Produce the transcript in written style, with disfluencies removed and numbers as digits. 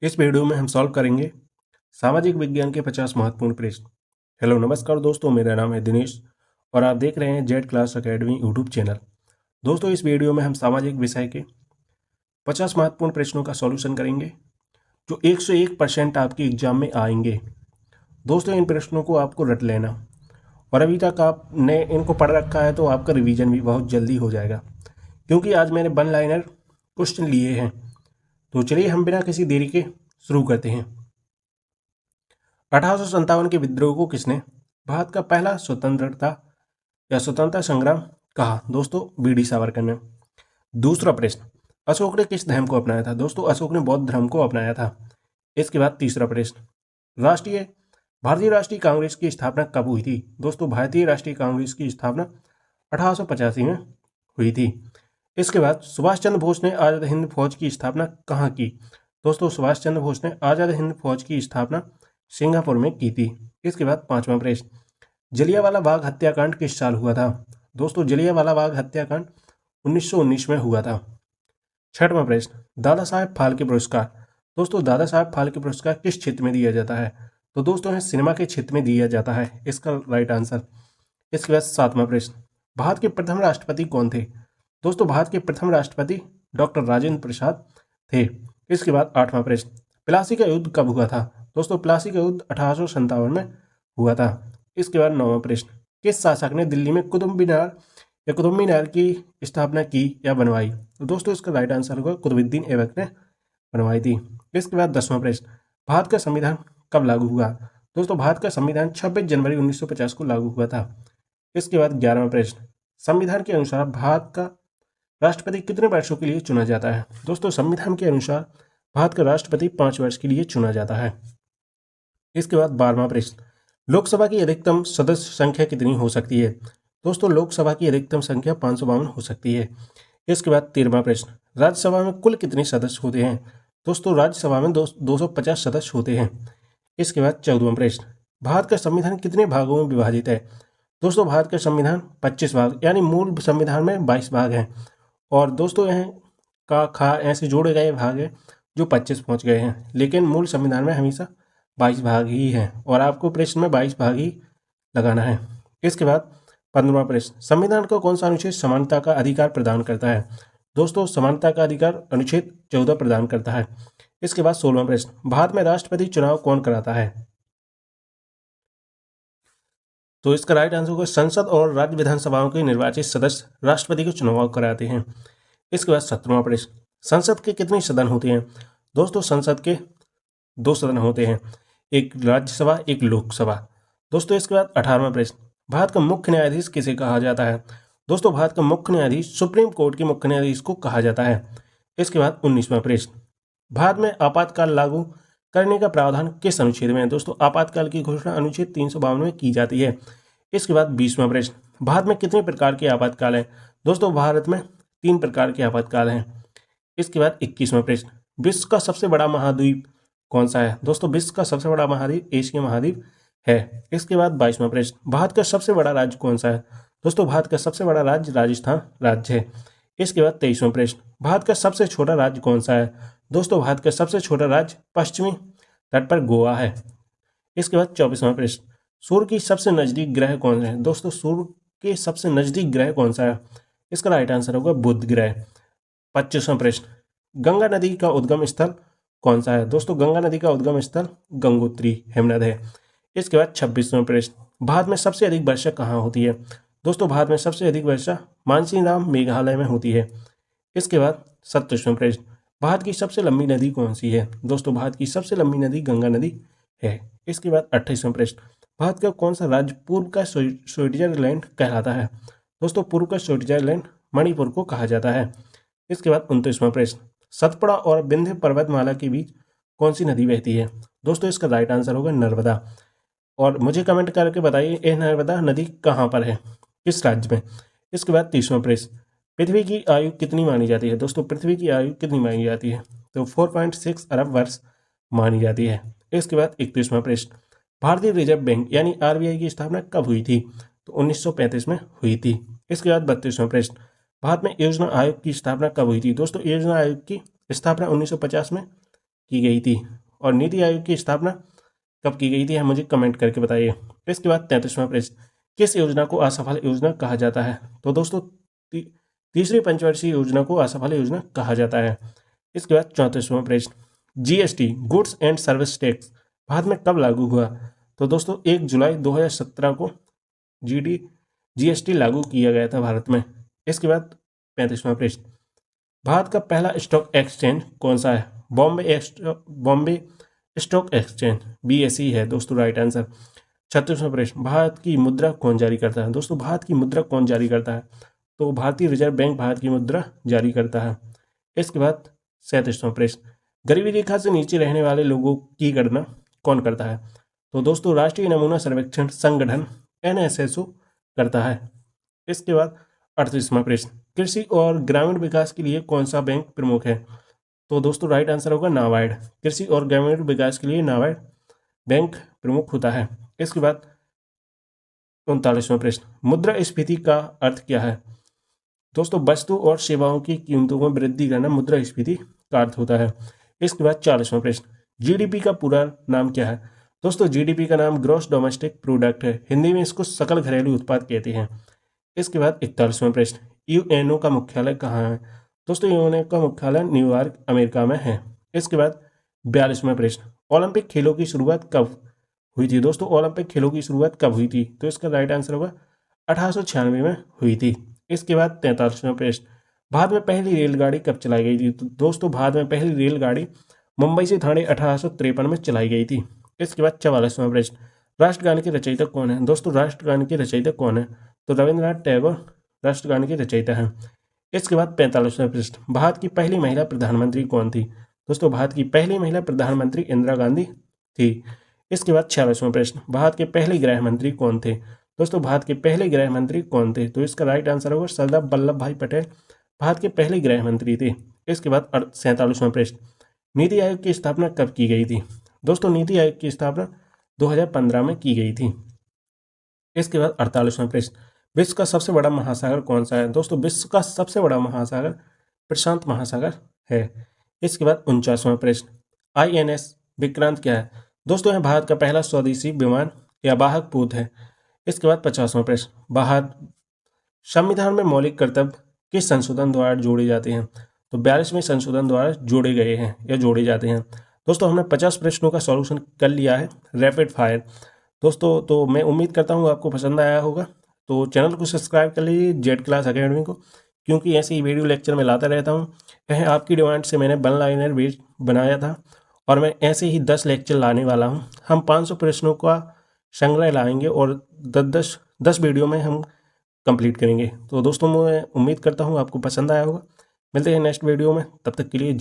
इस वीडियो में हम सॉल्व करेंगे सामाजिक विज्ञान के 50 महत्वपूर्ण प्रश्न। हेलो नमस्कार दोस्तों, मेरा नाम है दिनेश और आप देख रहे हैं Z class academy YouTube channel. दोस्तों, इस वीडियो में हम सामाजिक विषय के 50 महत्वपूर्ण प्रश्नों का सॉल्यूशन करेंगे जो 101% आपके एग्जाम में आएंगे। दोस्तों, इन प्रश्नों को आपको रट लेना और अभी तक आपने इनको पढ़ रखा है तो आपका रिवीजन भी बहुत जल्दी हो जाएगा, क्योंकि आज मैंने वन लाइनर क्वेश्चन लिए हैं। तो चलिए हम बिना किसी देरी के शुरू करते हैं। 1857 के विद्रोह को किसने भारत का पहला स्वतंत्रता या स्वतंत्रता संग्राम कहा? दोस्तों, बीडी सावरकर ने। दूसरा प्रश्न, अशोक ने किस धर्म को अपनाया था? दोस्तों, अशोक ने बौद्ध धर्म को अपनाया था। इसके बाद तीसरा प्रश्न, भारतीय राष्ट्रीय कांग्रेस की स्थापना कब हुई थी? दोस्तों, भारतीय राष्ट्रीय कांग्रेस की स्थापना 1885 में हुई थी। इसके बाद सुभाष चंद्र बोस ने आजाद हिंद फौज की स्थापना कहाँ की? दोस्तों, सुभाष चंद्र बोस ने आजाद हिंद फौज की स्थापना सिंगापुर में की थी। इसके बाद पांचवा प्रश्न, जलियांवाला बाग हत्याकांड किस साल हुआ था? दोस्तों, जलियांवाला बाग हत्याकांड 1919 में हुआ था। छठवां प्रश्न, दादा साहेब फाल्के पुरस्कार। दोस्तों, दादा साहेब फाल्के पुरस्कार किस क्षेत्र में दिया जाता है? तो दोस्तों, यह सिनेमा के क्षेत्र में दिया जाता है, इसका राइट आंसर। इसके बाद सातवां प्रश्न, भारत के प्रथम राष्ट्रपति कौन थे? दोस्तों, भारत के प्रथम राष्ट्रपति डॉक्टर राजेंद्र प्रसाद थे। इसके बाद आठवां प्रश्न, प्लासी का युद्ध कब हुआ था? दोस्तों, प्लासी का युद्ध 1857 में हुआ था। इसके बाद नौवां प्रश्न, किस शासक ने दिल्ली में कुतुब मीनार की स्थापना की या बनवाई? तो दोस्तों, इसका राइट आंसर होगा कुतुबुद्दीन ऐबक ने बनवाई थी। इसके बाद 10वां प्रश्न, भारत का संविधान कब लागू हुआ? दोस्तों, भारत का संविधान 26 जनवरी 1950 को लागू हुआ था। इसके बाद 11वां प्रश्न, संविधान के अनुसार भारत का राष्ट्रपति कितने वर्षों के लिए चुना जाता है? दोस्तों, संविधान के अनुसार भारत का राष्ट्रपति 5 वर्ष के लिए चुना जाता है। इसके बाद 12वां प्रश्न, लोकसभा की अधिकतम सदस्य संख्या कितनी हो सकती है? दोस्तों, लोकसभा की अधिकतम संख्या 552 हो सकती है। इसके बाद 13वां प्रश्न, राज्यसभा में कुल कितने सदस्य होते हैं? दोस्तों, राज्यसभा में 250 सदस्य होते हैं। इसके बाद 14वां प्रश्न, भारत का संविधान कितने भागों में विभाजित है? दोस्तों, भारत का संविधान 25 भाग यानी मूल संविधान में 22 भाग हैं और दोस्तों यह का खा ऐसे जोड़े गए भाग हैं जो 25 पहुंच गए हैं, लेकिन मूल संविधान में हमेशा 22 भाग ही हैं और आपको प्रश्न में 22 भाग ही लगाना है। इसके बाद 15वां प्रश्न, संविधान का कौन सा अनुच्छेद समानता का अधिकार प्रदान करता है? दोस्तों, समानता का अधिकार अनुच्छेद 14 प्रदान करता है। इसके बाद 16वां प्रश्न, भारत में राष्ट्रपति चुनाव कौन कराता है? तो इसका राइट आंसर होगा संसद और राज्य विधानसभाओं के निर्वाचित सदस्य राष्ट्रपति को चुनाव कराते हैं। इसके बाद 17वां प्रश्न, संसद के कितने सदन होते हैं? दोस्तों, संसद के 2 सदन होते हैं, एक राज्यसभा एक लोकसभा। दोस्तों, इसके बाद 18वां प्रश्न, भारत का मुख्य न्यायाधीश किसे कहा जाता है? दोस्तों, भारत का मुख्य न्यायाधीश सुप्रीम कोर्ट के मुख्य न्यायाधीश को कहा जाता है। इसके बाद 19वां प्रश्न, भारत में आपातकाल लागू करने का प्रावधान किस अनुच्छेद में है? दोस्तों, आपातकाल की घोषणा अनुच्छेद 352 में की जाती है। इसके बाद 20वां प्रश्न, भारत में कितने प्रकार के आपातकाल हैं? दोस्तों, भारत में 3 प्रकार के आपातकाल हैं। इसके बाद 21वां प्रश्न, विश्व का सबसे बड़ा महाद्वीप कौन सा है? दोस्तों, विश्व का सबसे बड़ा महाद्वीप एशिया महाद्वीप है। इसके बाद 22वां प्रश्न, भारत का सबसे बड़ा राज्य कौन सा है? दोस्तों, भारत का सबसे बड़ा राज्य राजस्थान राज्य है। इसके बाद 23वां प्रश्न, भारत का सबसे छोटा राज्य कौन सा है? दोस्तों, भारत का सबसे छोटा राज्य पश्चिमी तट पर गोवा है। इसके बाद 24वां प्रश्न, सूर्य की सबसे नजदीक ग्रह कौन है? दोस्तों, सूर्य के सबसे नजदीक ग्रह कौन सा है? इसका राइट आंसर होगा बुध ग्रह। 25वां प्रश्न, गंगा नदी का उद्गम स्थल कौन सा है? दोस्तों, गंगा नदी का उद्गम स्थल गंगोत्री हेमनद है। इसके बाद 26वां प्रश्न, भारत में सबसे अधिक वर्षा कहाँ होती है? दोस्तों, भारत में सबसे अधिक वर्षा मानसीराम मेघालय में होती है। इसके बाद 27वां प्रश्न, भारत की सबसे लंबी नदी कौन सी है? दोस्तों, भारत की सबसे लंबी नदी गंगा नदी है। इसके बाद 28वां प्रश्न, भारत का कौन सा राज्य पूर्व का स्विट्जरलैंड कहलाता है? दोस्तों, पूर्व का स्विट्जरलैंड मणिपुर को कहा जाता है। इसके बाद 29वां प्रश्न, सतपुड़ा और विंध्य पर्वतमाला के बीच कौन सी नदी बहती है? दोस्तों, इसका राइट आंसर होगा नर्मदा। और मुझे कमेंट करके बताइए यह नर्मदा नदी कहाँ पर है, किस राज्य में। इसके बाद 30वां प्रश्न, पृथ्वी की आयु कितनी मानी जाती है? दोस्तों, पृथ्वी की आयु कितनी मानी जाती है? तो 4.6 अरब वर्ष मानी जाती है। इसके बाद 31वां प्रश्न, भारतीय रिजर्व बैंक यानी आरबीआई की स्थापना कब हुई थी? तो 1935 में हुई थी। इसके बाद 32वां प्रश्न, भारत में योजना आयोग की स्थापना कब हुई थी? दोस्तों, योजना आयोग की स्थापना 1950 में की गई थी और नीति आयोग की स्थापना कब की गई थी, मुझे कमेंट करके बताइए। इसके बाद 33वां प्रश्न, किस योजना को असफल योजना कहा जाता है? तो दोस्तों तीसरी पंचवर्षीय योजना को असफल योजना कहा जाता है। इसके बाद 34वां प्रश्न, GST goods and service tax Bharat में कब लागू हुआ? तो दोस्तों 1 जुलाई 2017 को जीएसटी लागू किया गया था भारत में। इसके बाद 35वां प्रश्न, भारत का पहला स्टॉक एक्सचेंज कौन सा है? बॉम्बे स्टॉक एक्सचेंज BSE है दोस्तों राइट आंसर। 36वां प्रश्न, भारत की मुद्रा कौन जारी करता है? दोस्तों भारत की मुद्रा कौन जारी करता है? तो भारतीय रिजर्व बैंक भारत की मुद्रा जारी करता है। इसके बाद 37वां प्रश्न, गरीबी रेखा से नीचे रहने वाले लोगों की गणना कौन करता है? तो दोस्तों राष्ट्रीय नमूना सर्वेक्षण संगठन NSSO करता है। इसके बाद 38वां प्रश्न, कृषि और ग्रामीण विकास के लिए कौन सा बैंक प्रमुख है? तो दोस्तों राइट आंसर होगा नाबार्ड। कृषि और ग्रामीण विकास के लिए नाबार्ड बैंक प्रमुख होता है। इसके बाद 39वां प्रश्न, मुद्रास्फीति का अर्थ क्या है? दोस्तों वस्तु और सेवाओं की कीमतों में वृद्धि करना मुद्रास्फीति का अर्थ होता है। इसके बाद 40वां प्रश्न, GDP का पूरा नाम क्या है? दोस्तों GDP का नाम ग्रॉस डोमेस्टिक प्रोडक्ट है, हिंदी में इसको सकल घरेलू उत्पाद कहते हैं। इसके बाद 41वां प्रश्न, UNO का मुख्यालय कहाँ है? दोस्तों UNO का मुख्यालय न्यूयॉर्क अमेरिका में है। इसके बाद 42वां प्रश्न, ओलंपिक खेलों की शुरुआत कब हुई थी? दोस्तों ओलंपिक खेलों की शुरुआत कब हुई थी? तो इसका राइट आंसर होगा 1896 में हुई थी। इसके बाद 43वां प्रश्न, भारत में पहली रेलगाड़ी कब चलाई गई थी? तो दोस्तों भारत में पहली रेलगाड़ी मुंबई से ठाणे 1853 में चलाई गई थी। इसके बाद 44वां प्रश्न, राष्ट्रगान के रचयिता कौन है? दोस्तों राष्ट्रगान के रचयिता कौन है? तो रविंद्रनाथ टैगोर राष्ट्रगान के रचयिता हैं। इसके बाद 45वां प्रश्न, भारत की पहली महिला प्रधानमंत्री कौन थी? दोस्तों भारत की पहली महिला प्रधानमंत्री इंदिरा गांधी थी। इसके बाद 46वां प्रश्न, भारत के पहले गृह मंत्री कौन थे? दोस्तों भारत के पहले गृह मंत्री कौन थे? तो इसका राइट आंसर होगा सरदार वल्लभ भाई पटेल भारत के पहले गृह मंत्री थे। इसके बाद 47वां प्रश्न, नीति आयोग की स्थापना कब की गई थी? दोस्तों नीति आयोग की स्थापना 2015 में की गई थी। इसके बाद 48वां प्रश्न, विश्व का सबसे बड़ा महासागर कौन सा है? दोस्तों विश्व का सबसे बड़ा महासागर प्रशांत महासागर है। इसके बाद 49वां प्रश्न, INS विक्रांत क्या है? दोस्तों यह भारत का पहला स्वदेशी विमान या वाहक पोत है। इसके बाद 50वां प्रश्न, भारत संविधान में मौलिक कर्तव्य किस संशोधन द्वारा जोड़े जाते हैं? तो 42वें संशोधन द्वारा जोड़े गए हैं या जोड़े जाते हैं। दोस्तों हमने 50 प्रश्नों का सॉल्यूशन कर लिया है रैपिड फायर। दोस्तों तो मैं उम्मीद करता हूँ आपको पसंद आया होगा, तो चैनल को सब्सक्राइब कर लीजिए जेड क्लास अकेडमी को, क्योंकि ऐसे ही वीडियो लेक्चर में लाता रहता हूँ। यह आपकी डिमांड से मैंने वन लाइनर बेस बनाया था और मैं ऐसे ही 10 लेक्चर लाने वाला हूँ। हम 500 प्रश्नों का संग्रह लाएंगे और 10 वीडियो में हम कंप्लीट करेंगे। तो दोस्तों मैं उम्मीद करता हूँ आपको पसंद आया होगा। मिलते हैं नेक्स्ट वीडियो में, तब तक के लिए